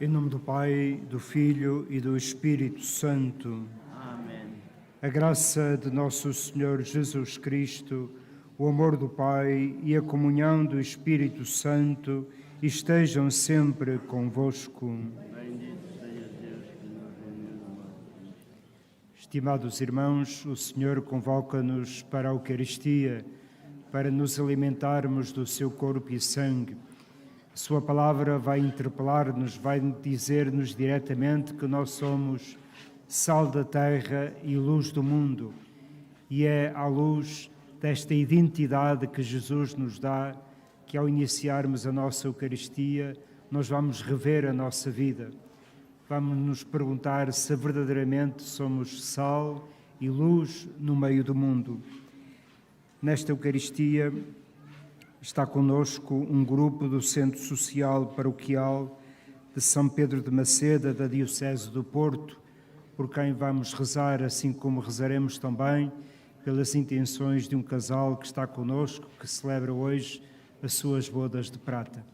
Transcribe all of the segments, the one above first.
Em nome do Pai, do Filho e do Espírito Santo. Amém. A graça de nosso Senhor Jesus Cristo, o amor do Pai e a comunhão do Espírito Santo estejam sempre convosco. Bendito seja Deus que nos reuniu no nosso. Estimados irmãos, o Senhor convoca-nos para a Eucaristia, para nos alimentarmos do seu corpo e sangue. Sua palavra vai interpelar-nos, vai dizer-nos diretamente que nós somos sal da terra e luz do mundo. E é à luz desta identidade que Jesus nos dá que, ao iniciarmos a nossa Eucaristia, nós vamos rever a nossa vida. Vamos nos perguntar se verdadeiramente somos sal e luz no meio do mundo. Nesta Eucaristia está conosco um grupo do Centro Social Paroquial de São Pedro de Maceda, da Diocese do Porto, por quem vamos rezar, assim como rezaremos também pelas intenções de um casal que está conosco, que celebra hoje as suas bodas de prata.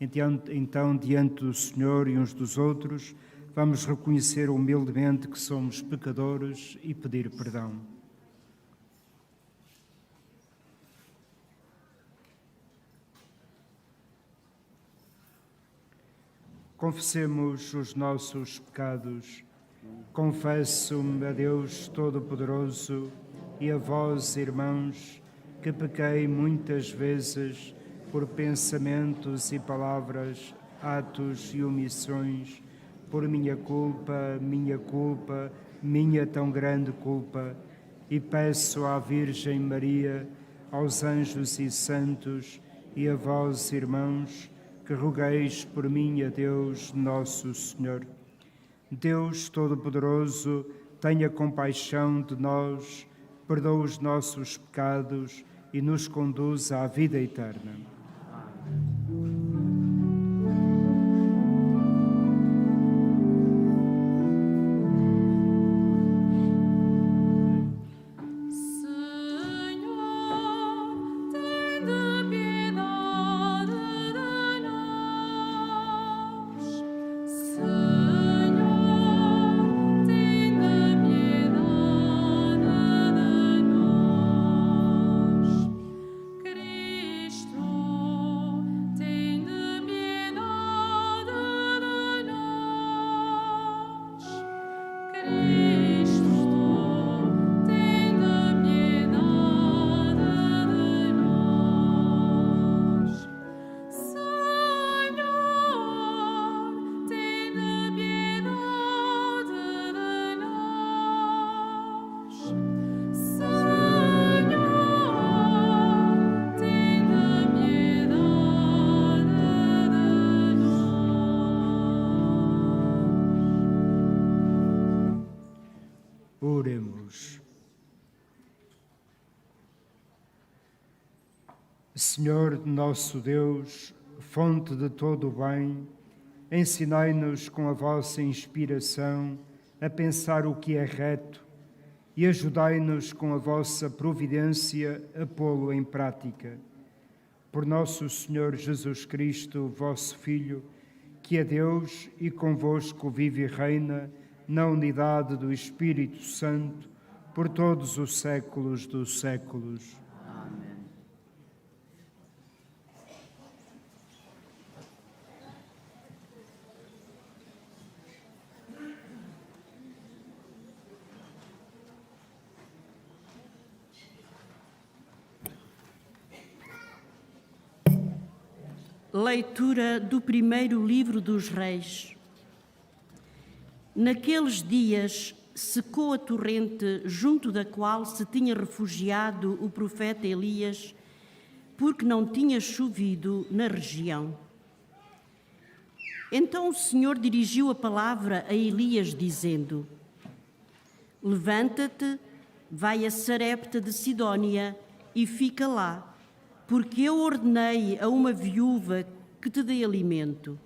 Então, diante do Senhor e uns dos outros, vamos reconhecer humildemente que somos pecadores e pedir perdão. Confessemos os nossos pecados. Confesso-me a Deus Todo-Poderoso e a vós, irmãos, que pequei muitas vezes por pensamentos e palavras, atos e omissões, por minha culpa, minha tão grande culpa, e peço à Virgem Maria, aos anjos e santos e a vós, irmãos, que rogueis por mim a Deus Nosso Senhor. Deus Todo-Poderoso, tenha compaixão de nós, perdoa os nossos pecados e nos conduz à vida eterna. Oremos. Senhor nosso Deus, fonte de todo o bem, ensinai-nos com a vossa inspiração a pensar o que é reto e ajudai-nos com a vossa providência a pô-lo em prática. Por nosso Senhor Jesus Cristo, vosso Filho, que é Deus e convosco vive e reina na unidade do Espírito Santo, por todos os séculos dos séculos. Amém. Leitura do primeiro livro dos Reis. Naqueles dias secou a torrente junto da qual se tinha refugiado o profeta Elias, porque não tinha chovido na região. Então o Senhor dirigiu a palavra a Elias, dizendo: Levanta-te, vai a Sarepta de Sidónia e fica lá, porque eu ordenei a uma viúva que te dê alimento.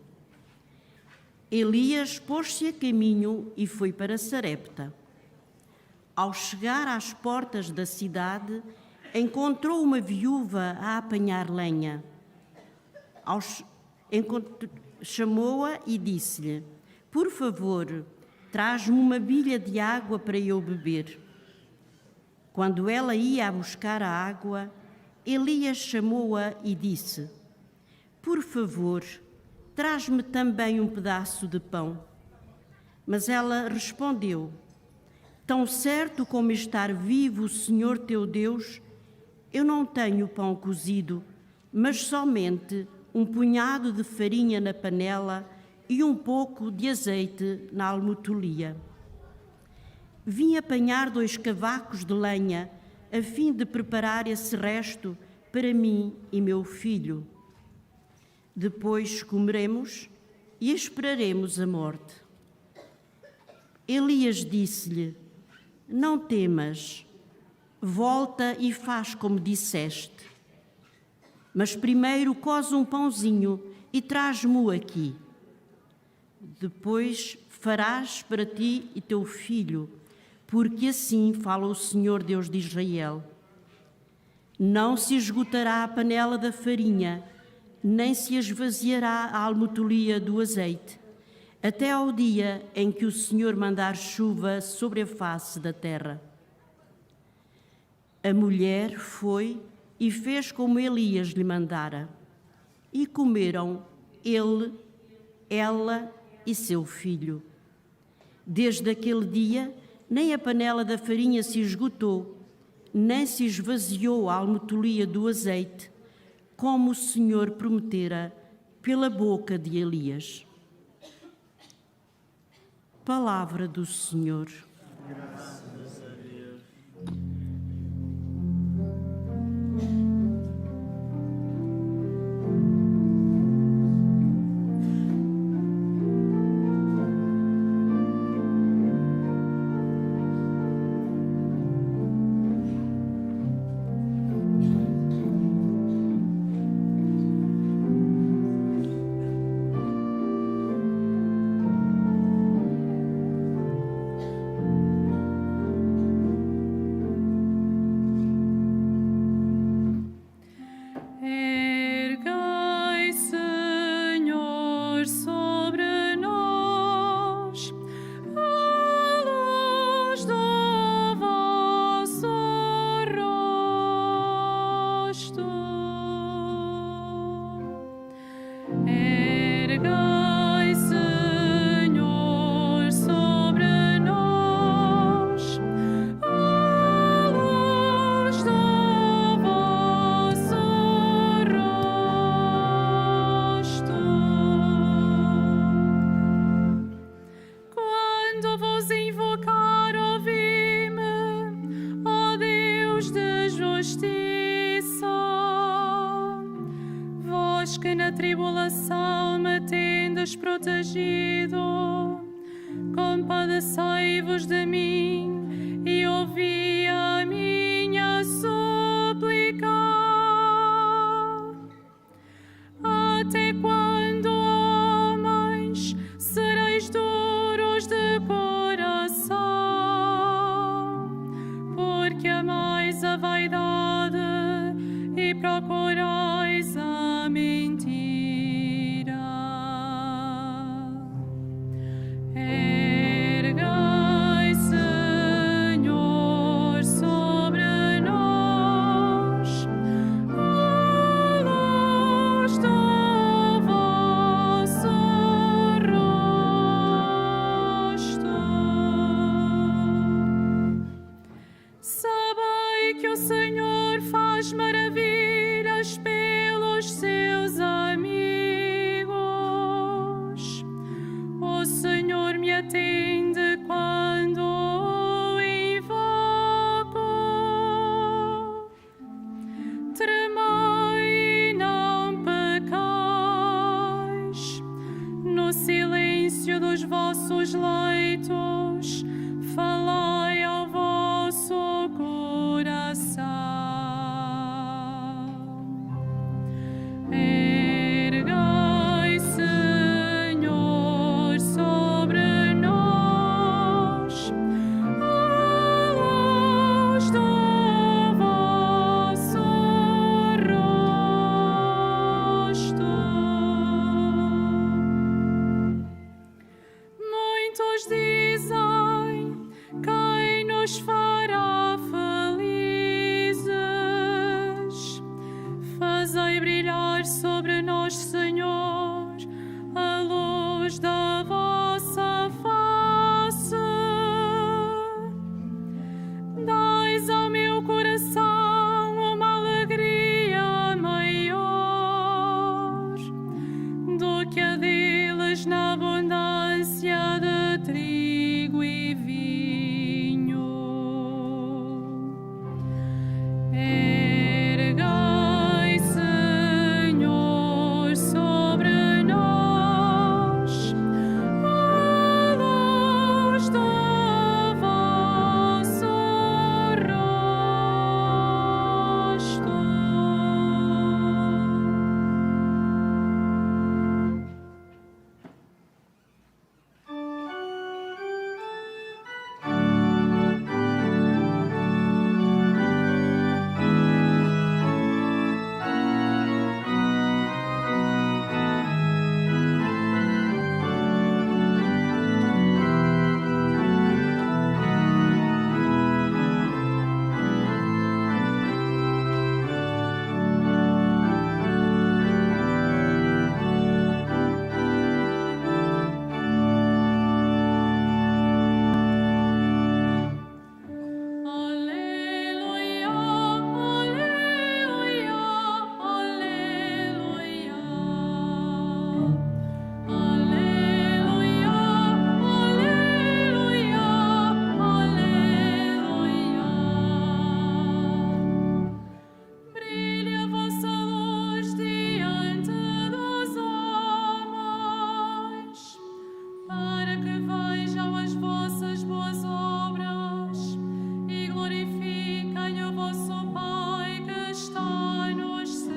Elias pôs-se a caminho e foi para Sarepta. Ao chegar às portas da cidade, encontrou uma viúva a apanhar lenha. chamou-a e disse-lhe: por favor, traz-me uma bilha de água para eu beber. Quando ela ia a buscar a água, Elias chamou-a e disse: por favor, traz-me também um pedaço de pão. Mas ela respondeu: tão certo como estar vivo o Senhor teu Deus, eu não tenho pão cozido, mas somente um punhado de farinha na panela e um pouco de azeite na almotolia. Vim apanhar 2 cavacos de lenha, a fim de preparar esse resto para mim e meu filho. Depois comeremos e esperaremos a morte. Elias disse-lhe: não temas, volta e faz como disseste. Mas primeiro coze um pãozinho e traz-mo aqui. Depois farás para ti e teu filho, porque assim fala o Senhor Deus de Israel. Não se esgotará a panela da farinha, nem se esvaziará a almotolia do azeite, até ao dia em que o Senhor mandar chuva sobre a face da terra. A mulher foi e fez como Elias lhe mandara, e comeram ele, ela e seu filho. Desde aquele dia, nem a panela da farinha se esgotou, nem se esvaziou a almotolia do azeite, como o Senhor prometera pela boca de Elias. Palavra do Senhor. Graças a Deus. Que na tribulação me tendes protegido, compadecei-vos de mim e ouvi a minha súplica. Até quando, homens, sereis duros de coração? Porque amais a vaidade e procurais a mentira. Ergai, Senhor, sobre nós a luz do vosso rosto. Sabei que o Senhor faz maravilhas pelos seus amigos. O Senhor me atende quando o invoco. Tremei e não pecais. No silêncio dos vossos leitos, falai ao vosso coração. Ergai, Senhor, sobre nós a luz do vosso rosto. brilhar sobre nós, Senhor, a luz da vossa face. Dais ao meu coração uma alegria maior do que a deles na abundância de trigo e vinho. Ergai, Senhor, sobre nós a luz da vossa rosto. Aleluia, aleluia, aleluia. Aleluia, aleluia, aleluia. Brilhe a vossa luz diante dos homens, para que vejam as vossas boas obras e glorifiquem o vosso Pai que está nos céus.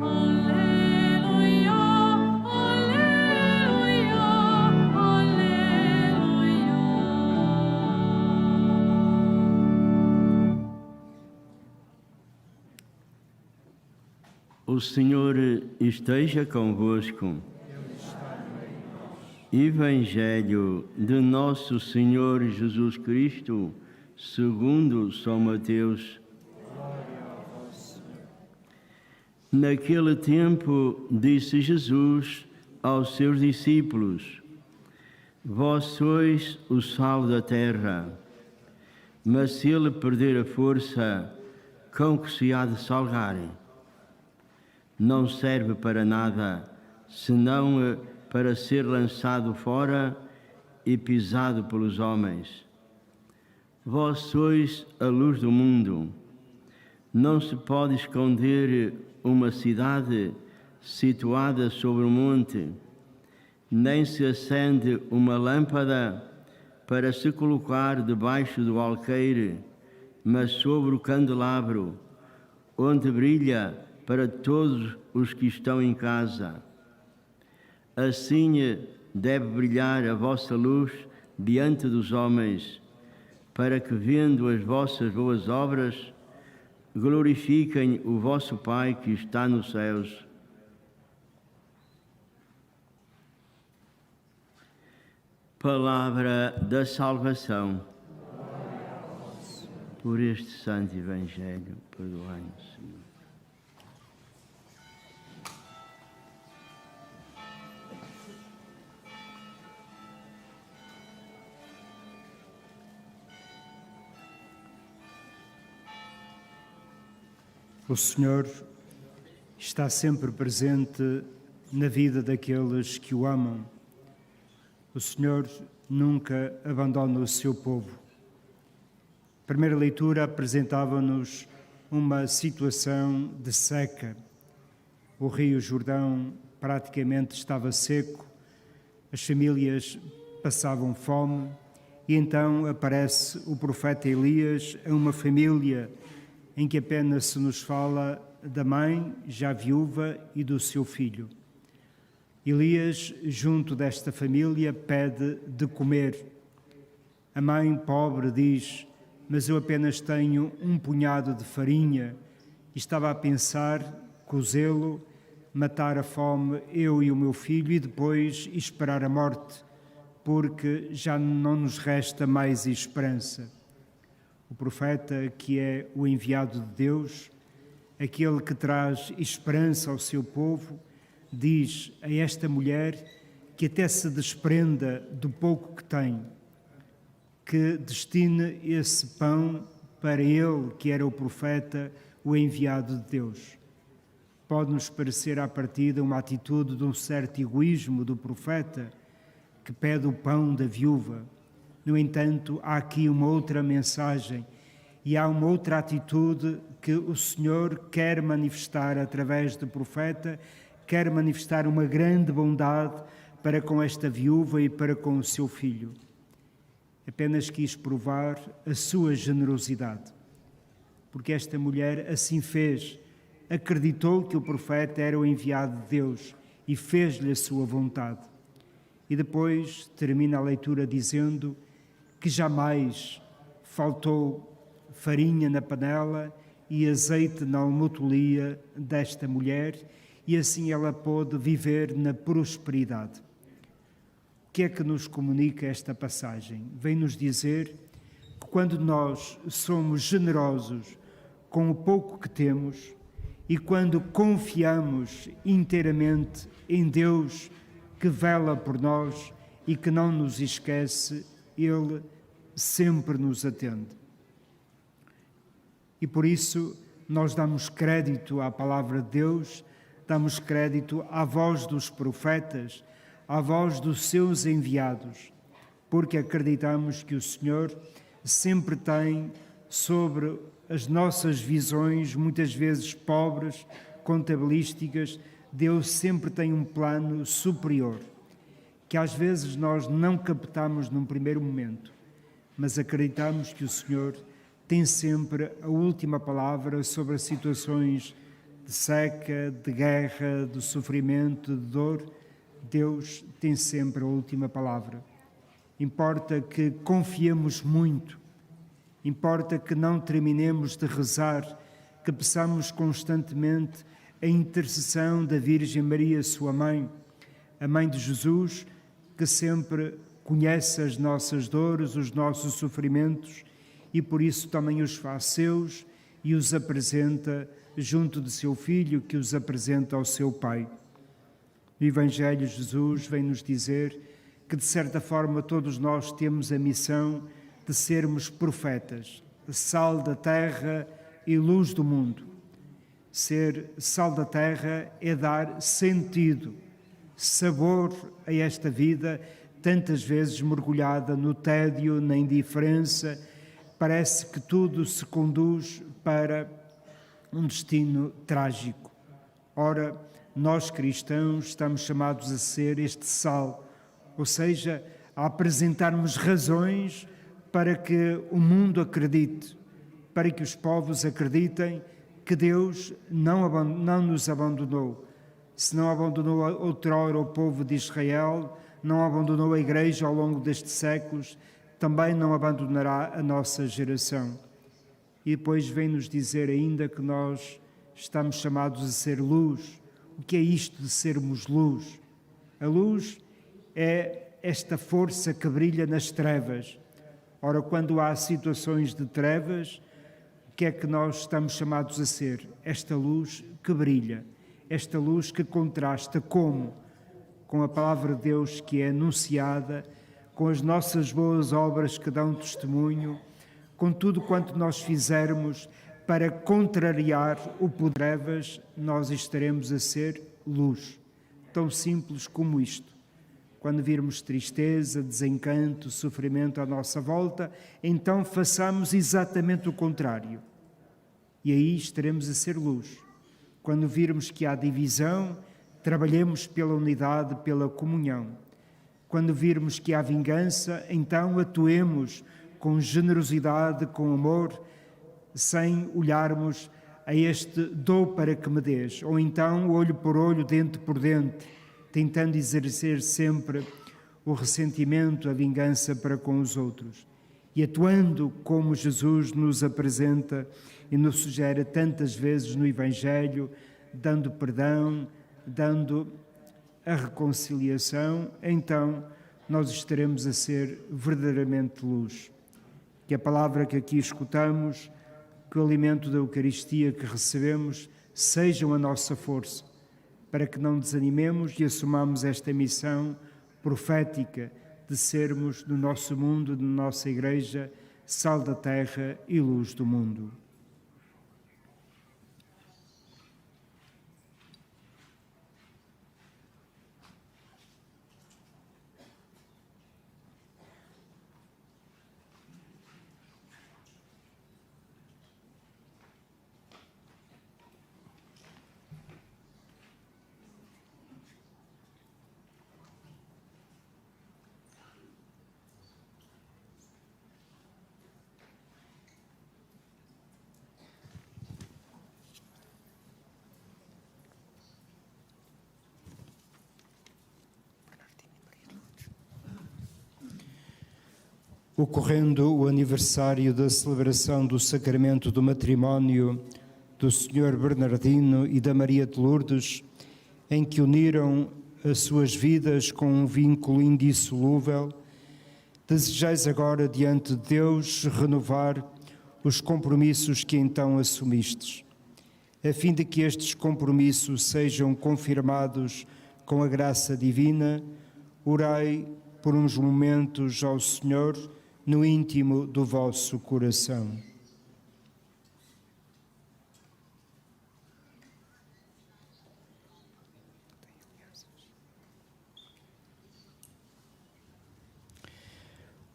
Aleluia, aleluia, aleluia. O Senhor esteja convosco. Evangelho de Nosso Senhor Jesus Cristo, segundo São Mateus. Naquele tempo disse Jesus aos seus discípulos: Vós sois o sal da terra, mas se ele perder a força, com que se há de salgar? Não serve para nada, senão para ser lançado fora e pisado pelos homens. Vós sois a luz do mundo. Não se pode esconder uma cidade situada sobre um monte, nem se acende uma lâmpada para se colocar debaixo do alqueire, mas sobre o candelabro, onde brilha para todos os que estão em casa. Assim deve brilhar a vossa luz diante dos homens, para que, vendo as vossas boas obras, glorifiquem o vosso Pai que está nos céus. Palavra da salvação. Por este santo Evangelho, perdoai-nos, Senhor. O Senhor está sempre presente na vida daqueles que o amam. O Senhor nunca abandona o seu povo. A primeira leitura apresentava-nos uma situação de seca. O rio Jordão praticamente estava seco, as famílias passavam fome e então aparece o profeta Elias a uma família em que apenas se nos fala da mãe, já viúva, e do seu filho. Elias, junto desta família, pede de comer. A mãe, pobre, diz: mas eu apenas tenho um punhado de farinha. E estava a pensar, cozê-lo, matar a fome, eu e o meu filho, e depois esperar a morte, porque já não nos resta mais esperança. O profeta, que é o enviado de Deus, aquele que traz esperança ao seu povo, diz a esta mulher que até se desprenda do pouco que tem, que destine esse pão para ele, que era o profeta, o enviado de Deus. Pode-nos parecer à partida uma atitude de um certo egoísmo do profeta, que pede o pão da viúva. No entanto, há aqui uma outra mensagem e há uma outra atitude que o Senhor quer manifestar através do profeta, quer manifestar uma grande bondade para com esta viúva e para com o seu filho. Apenas quis provar a sua generosidade, porque esta mulher assim fez, acreditou que o profeta era o enviado de Deus e fez-lhe a sua vontade. E depois termina a leitura dizendo que jamais faltou farinha na panela e azeite na almotolia desta mulher, e assim ela pôde viver na prosperidade. O que é que nos comunica esta passagem? Vem-nos dizer que quando nós somos generosos com o pouco que temos e quando confiamos inteiramente em Deus, que vela por nós e que não nos esquece, Ele sempre nos atende. E por isso nós damos crédito à palavra de Deus, damos crédito à voz dos profetas, à voz dos seus enviados, porque acreditamos que o Senhor sempre tem sobre as nossas visões, muitas vezes pobres, contabilísticas, Deus sempre tem um plano superior, que às vezes nós não captamos num primeiro momento, mas acreditamos que o Senhor tem sempre a última palavra sobre as situações de seca, de guerra, de sofrimento, de dor. Deus tem sempre a última palavra. Importa que confiemos muito, importa que não terminemos de rezar, que peçamos constantemente a intercessão da Virgem Maria, sua mãe, a mãe de Jesus, que sempre conhece as nossas dores, os nossos sofrimentos e por isso também os faz seus e os apresenta junto de seu Filho, que os apresenta ao seu Pai. No Evangelho, Jesus vem nos dizer que, de certa forma, todos nós temos a missão de sermos profetas, sal da terra e luz do mundo. Ser sal da terra é dar sentido, sabor a esta vida, tantas vezes mergulhada no tédio, na indiferença. Parece que tudo se conduz para um destino trágico. Ora, nós cristãos estamos chamados a ser este sal, ou seja, a apresentarmos razões para que o mundo acredite, para que os povos acreditem que Deus não nos abandonou. Se não abandonou outrora o povo de Israel, não abandonou a Igreja ao longo destes séculos, também não abandonará a nossa geração. E depois vem-nos dizer ainda que nós estamos chamados a ser luz. O que é isto de sermos luz? A luz é esta força que brilha nas trevas. Ora, quando há situações de trevas, o que é que nós estamos chamados a ser? Esta luz que brilha, esta luz que contrasta como? Com a palavra de Deus que é anunciada, com as nossas boas obras que dão testemunho, com tudo quanto nós fizermos para contrariar o poder das trevas, nós estaremos a ser luz. Tão simples como isto. Quando virmos tristeza, desencanto, sofrimento à nossa volta, então façamos exatamente o contrário. E aí estaremos a ser luz. Quando virmos que há divisão, trabalhemos pela unidade, pela comunhão. Quando virmos que há vingança, então atuemos com generosidade, com amor, sem olharmos a este dou para que me dês, ou então olho por olho, dente por dente, tentando exercer sempre o ressentimento, a vingança para com os outros. E atuando como Jesus nos apresenta e nos sugere tantas vezes no Evangelho, dando perdão, dando a reconciliação, então nós estaremos a ser verdadeiramente luz. Que a palavra que aqui escutamos que o alimento da Eucaristia que recebemos sejam a nossa força, para que não desanimemos e assumamos esta missão profética de sermos, no nosso mundo, na nossa Igreja, sal da terra e luz do mundo. Ocorrendo o aniversário da celebração do sacramento do matrimónio do Sr. Bernardino e da Maria de Lourdes, em que uniram as suas vidas com um vínculo indissolúvel, desejais agora diante de Deus renovar os compromissos que então assumistes, a fim de que estes compromissos sejam confirmados com a graça divina. Orai por uns momentos ao Senhor no íntimo do vosso coração.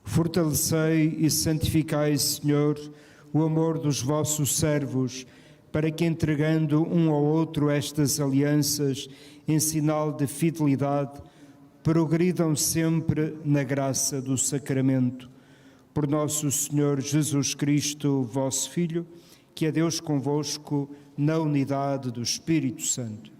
Fortalecei e santificai, Senhor, o amor dos vossos servos, para que, entregando um ao outro estas alianças em sinal de fidelidade, progridam sempre na graça do sacramento. Por nosso Senhor Jesus Cristo, vosso Filho, que é Deus convosco, na unidade do Espírito Santo.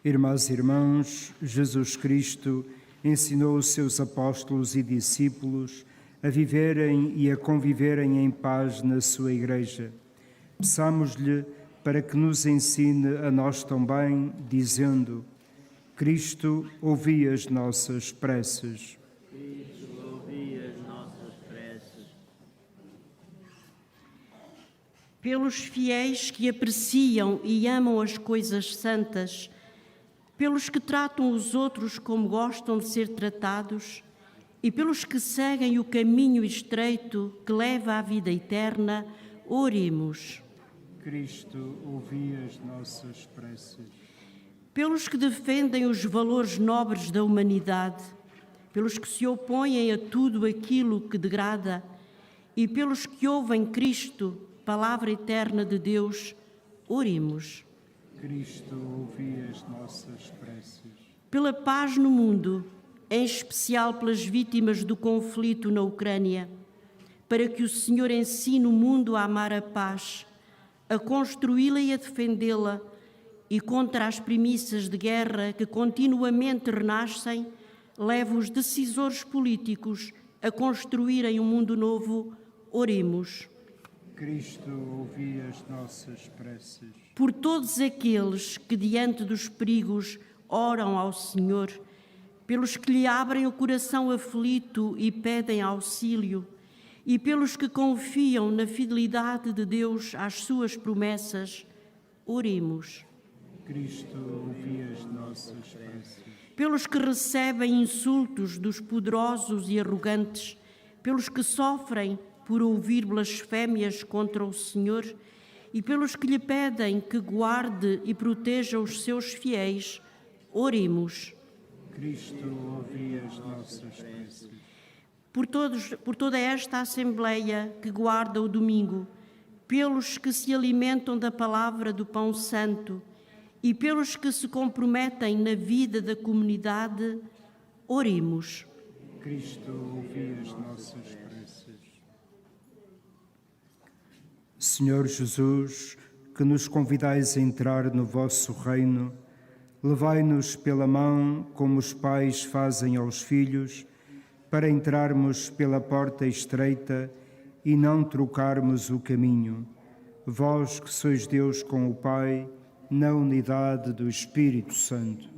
Irmãs e irmãos, Jesus Cristo ensinou os seus apóstolos e discípulos a viverem e a conviverem em paz na sua Igreja. Peçamos-lhe para que nos ensine a nós também, dizendo: Cristo, ouvi as nossas preces. Cristo, ouvi as nossas preces. Pelos fiéis que apreciam e amam as coisas santas, pelos que tratam os outros como gostam de ser tratados e pelos que seguem o caminho estreito que leva à vida eterna, oremos. Cristo, ouvi as nossas preces. Pelos que defendem os valores nobres da humanidade, pelos que se opõem a tudo aquilo que degrada e pelos que ouvem Cristo, palavra eterna de Deus, oremos. Cristo, ouvi as nossas preces. Pela paz no mundo, em especial pelas vítimas do conflito na Ucrânia, para que o Senhor ensine o mundo a amar a paz, a construí-la e a defendê-la, e contra as premissas de guerra que continuamente renascem, leve os decisores políticos a construírem um mundo novo, oremos. Cristo, ouvi as nossas preces. Por todos aqueles que, diante dos perigos, oram ao Senhor, pelos que lhe abrem o coração aflito e pedem auxílio, e pelos que confiam na fidelidade de Deus às suas promessas, oremos. Cristo, ouvi as nossas preces. Pelos que recebem insultos dos poderosos e arrogantes, pelos que sofrem por ouvir blasfémias contra o Senhor e pelos que lhe pedem que guarde e proteja os seus fiéis, oremos. Cristo, ouvi as nossas preces. Por toda esta Assembleia que guarda o domingo, pelos que se alimentam da palavra do pão santo e pelos que se comprometem na vida da comunidade, oremos. Cristo, ouvi as nossas preces. Senhor Jesus, que nos convidais a entrar no vosso reino, levai-nos pela mão, como os pais fazem aos filhos, para entrarmos pela porta estreita e não trocarmos o caminho. Vós que sois Deus com o Pai, na unidade do Espírito Santo.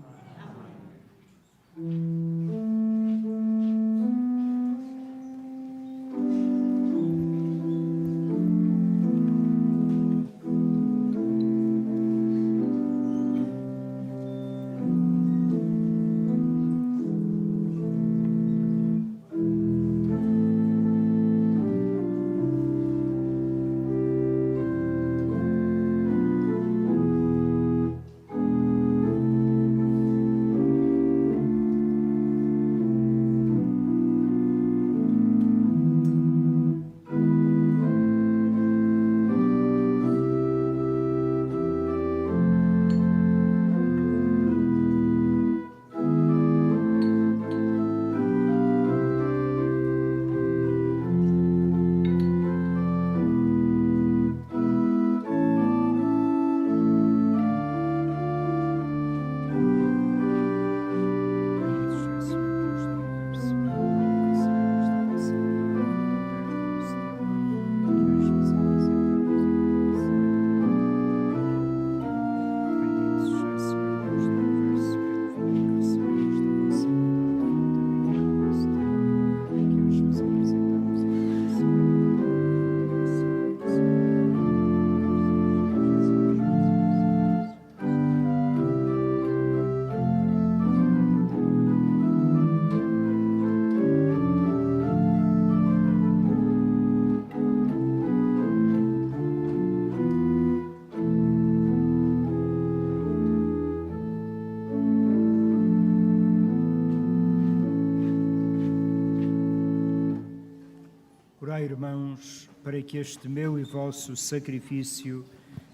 Orai, irmãos, para que este meu e vosso sacrifício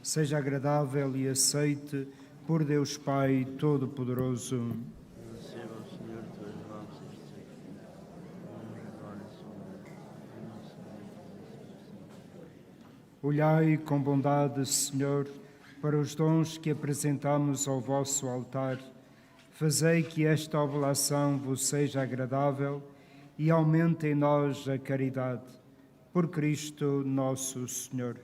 seja agradável e aceite por Deus Pai Todo-Poderoso. Receba o Senhor tuas mãos este sacrifício. Vamos agora, Senhor. Olhai com bondade, Senhor, para os dons que apresentamos ao vosso altar. Fazei que esta oblação vos seja agradável e aumente em nós a caridade. Por Cristo nosso Senhor.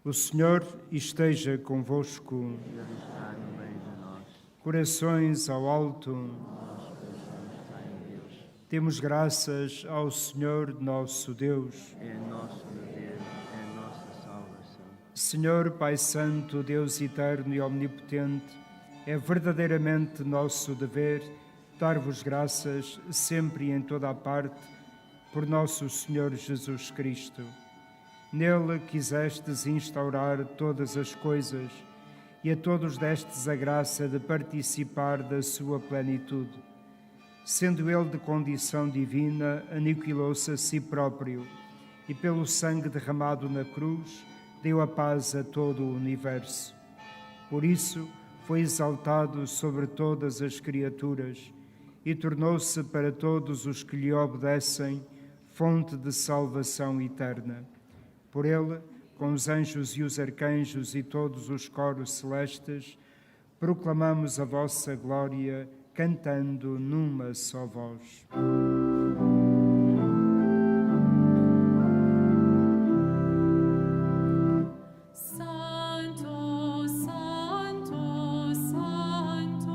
O Senhor esteja convosco. Ele está no meio de nós. Corações ao alto. Nosso coração está em Deus. Demos graças ao Senhor nosso Deus. É nosso dever, é nossa salvação. Senhor Pai Santo, Deus eterno e omnipotente, é verdadeiramente nosso dever dar-vos graças sempre e em toda a parte por nosso Senhor Jesus Cristo. Nele quisestes instaurar todas as coisas e a todos destes a graça de participar da sua plenitude. Sendo ele de condição divina, aniquilou-se a si próprio e pelo sangue derramado na cruz deu a paz a todo o universo. Por isso foi exaltado sobre todas as criaturas e tornou-se para todos os que lhe obedecem fonte de salvação eterna. Por ele, com os anjos e os arcanjos e todos os coros celestes, proclamamos a vossa glória, cantando numa só voz. Santo, Santo, Santo,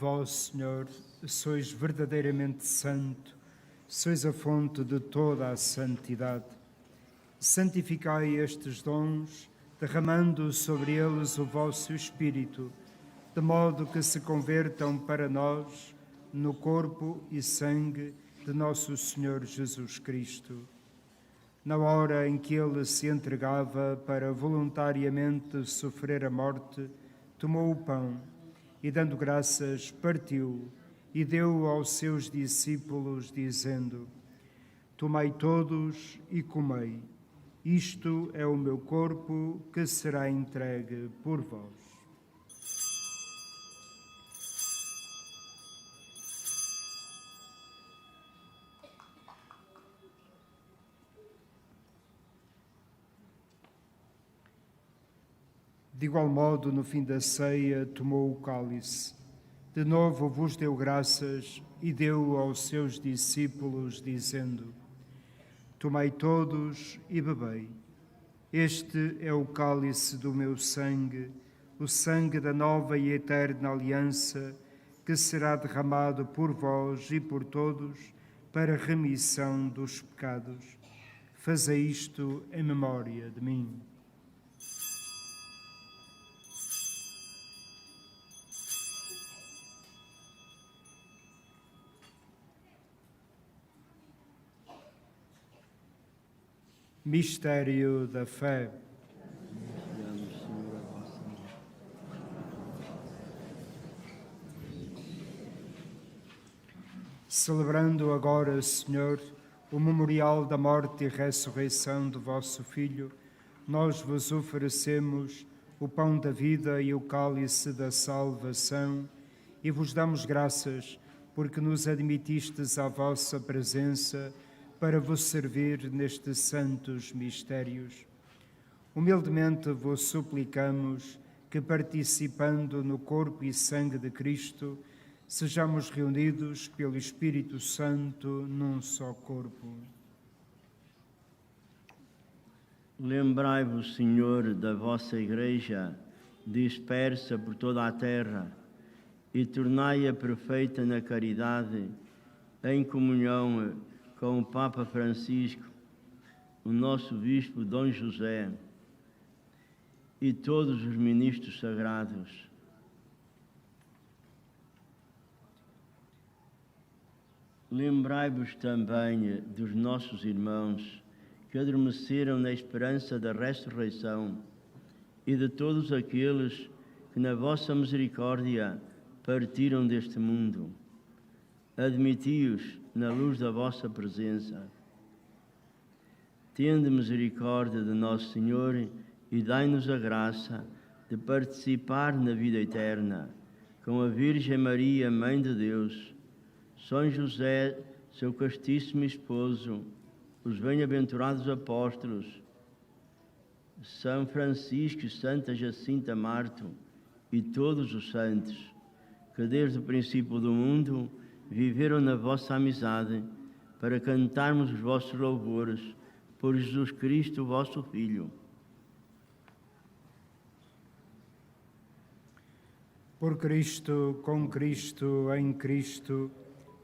Vós, Senhor, sois verdadeiramente santo, sois a fonte de toda a santidade. Santificai estes dons, derramando sobre eles o vosso Espírito, de modo que se convertam para nós no corpo e sangue de nosso Senhor Jesus Cristo. Na hora em que ele se entregava para voluntariamente sofrer a morte, tomou o pão e, dando graças, partiu e deu aos seus discípulos, dizendo: Tomai todos e comei. Isto é o meu corpo que será entregue por vós. De igual modo, no fim da ceia, tomou o cálice. De novo vos deu graças e deu aos seus discípulos, dizendo: Tomai todos e bebei. Este é o cálice do meu sangue, o sangue da nova e eterna aliança, que será derramado por vós e por todos para a remissão dos pecados. Fazei isto em memória de mim. Mistério da fé. Celebrando agora, Senhor, o memorial da morte e ressurreição do vosso Filho, nós vos oferecemos o pão da vida e o cálice da salvação e vos damos graças porque nos admitistes à vossa presença para vos servir nestes santos mistérios. Humildemente vos suplicamos que, participando no corpo e sangue de Cristo, sejamos reunidos pelo Espírito Santo num só corpo. Lembrai-vos, Senhor, da vossa Igreja, dispersa por toda a terra, e tornai-a perfeita na caridade, em comunhão com o Papa Francisco, o nosso Bispo Dom José e todos os ministros sagrados. Lembrai-vos também dos nossos irmãos que adormeceram na esperança da ressurreição e de todos aqueles que, na vossa misericórdia, partiram deste mundo. Admiti-os na luz da vossa presença. Tende misericórdia de nosso Senhor e dai-nos a graça de participar na vida eterna com a Virgem Maria, Mãe de Deus, São José, seu castíssimo esposo, os bem-aventurados apóstolos, São Francisco e Santa Jacinta Marto e todos os santos, que desde o princípio do mundo viveram na vossa amizade, para cantarmos os vossos louvores por Jesus Cristo, vosso Filho. Por Cristo, com Cristo, em Cristo,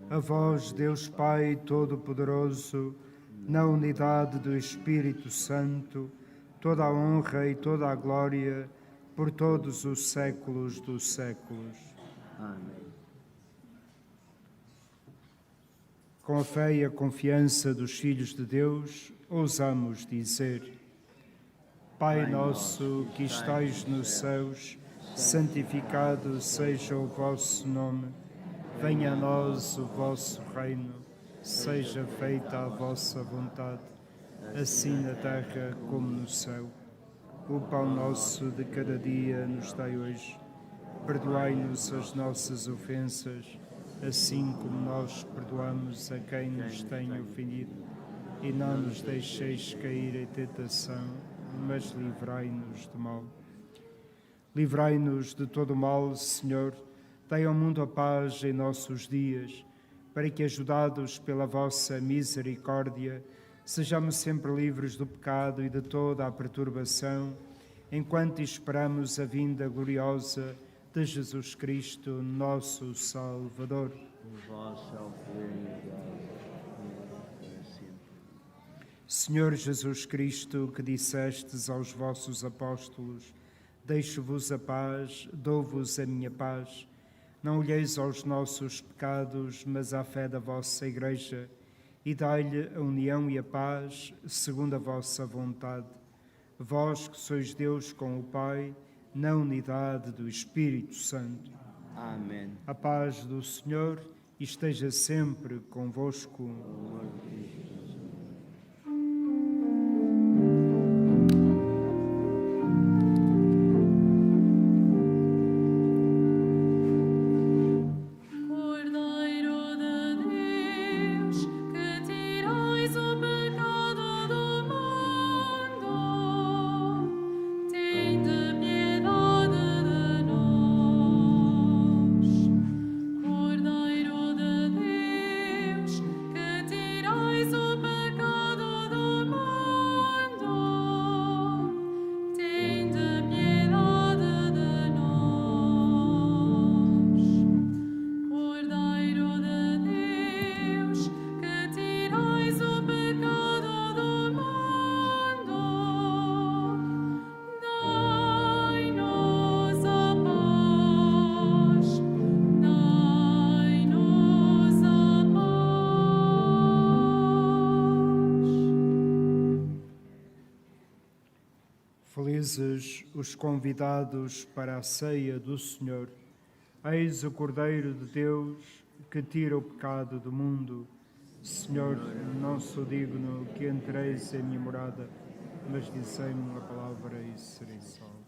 a vós, Deus Pai Todo-Poderoso, na unidade do Espírito Santo, toda a honra e toda a glória, por todos os séculos dos séculos. Amém. Com a fé e a confiança dos filhos de Deus, ousamos dizer: Pai nosso que estais nos céus, santificado seja o vosso nome. Venha a nós o vosso reino. Seja feita a vossa vontade, assim na terra como no céu. O pão nosso de cada dia nos dai hoje. Perdoai-nos as nossas ofensas, assim como nós perdoamos a quem nos tem ofendido. E não nos deixeis cair em tentação, mas livrai-nos do mal. Livrai-nos de todo o mal, Senhor. Dai ao mundo a paz em nossos dias, para que, ajudados pela vossa misericórdia, sejamos sempre livres do pecado e de toda a perturbação, enquanto esperamos a vinda gloriosa de Jesus Cristo, nosso Salvador. Vosso é o poder e a glória para sempre. Senhor Jesus Cristo, que dissestes aos vossos apóstolos: deixo-vos a paz, dou-vos a minha paz. Não olheis aos nossos pecados, mas à fé da vossa Igreja, e dai-lhe a união e a paz, segundo a vossa vontade. Vós que sois Deus com o Pai, na unidade do Espírito Santo. Amém. A paz do Senhor esteja sempre convosco. Cordeiro de Deus, que tirais o pecado do mundo, tende piedade de nós. Cordeiro de Deus, que tirais o pecado do mundo, tende piedade de nós. Cordeiro de Deus, que tirais o pecado do mundo, dai-nos a paz, dai-nos a paz. Felizes os convidados para a ceia do Senhor. Eis o Cordeiro de Deus que tira o pecado do mundo. Senhor, não sou digno que entreis em minha morada, mas dizei-me uma palavra e serei salvo.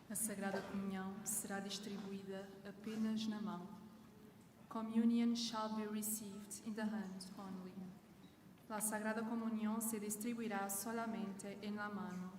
A Sagrada Comunhão será distribuída apenas na mão. Communion shall be received in the hand only. La Sagrada Comunión se distribuirá solamente en la mano.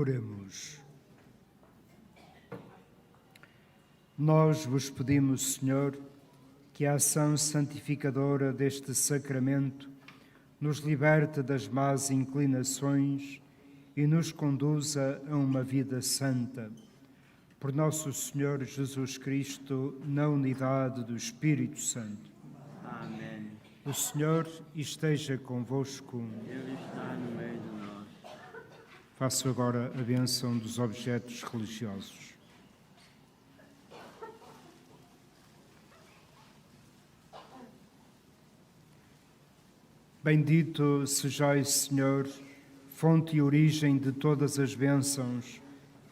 Oremos. Nós vos pedimos, Senhor, que a ação santificadora deste sacramento nos liberte das más inclinações e nos conduza a uma vida santa. Por nosso Senhor Jesus Cristo, na unidade do Espírito Santo. Amém. O Senhor esteja convosco. Ele está no meio de nós. Faço agora a bênção dos objetos religiosos. Bendito sejais, Senhor, fonte e origem de todas as bênçãos,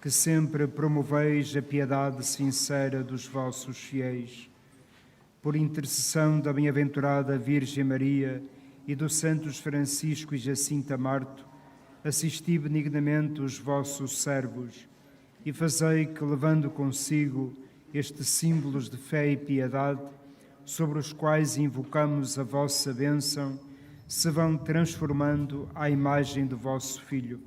que sempre promoveis a piedade sincera dos vossos fiéis. Por intercessão da bem-aventurada Virgem Maria e dos santos Francisco e Jacinta Marto, assisti benignamente os vossos servos e fazei que, levando consigo estes símbolos de fé e piedade, sobre os quais invocamos a vossa bênção, se vão transformando à imagem do vosso Filho.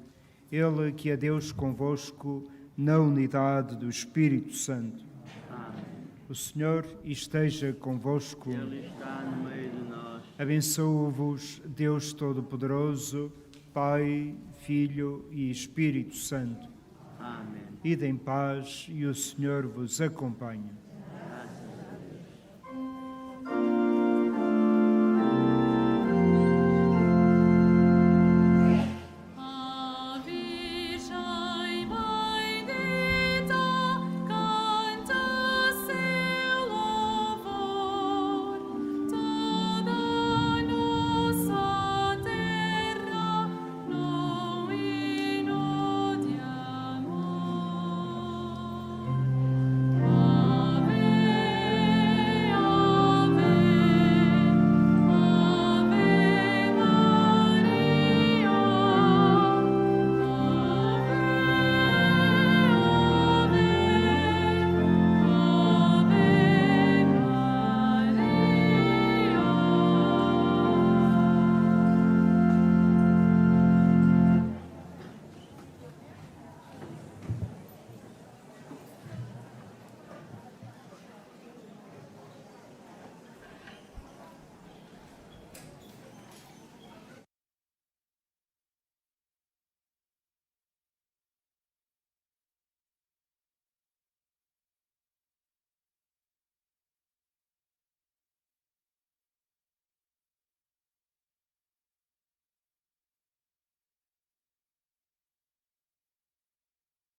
Ele que é Deus convosco, na unidade do Espírito Santo. Amém. O Senhor esteja convosco. Ele está no meio de nós. Abençoo-vos, Deus Todo-Poderoso, Pai, Filho e Espírito Santo. Amém. Ide em paz e o Senhor vos acompanhe.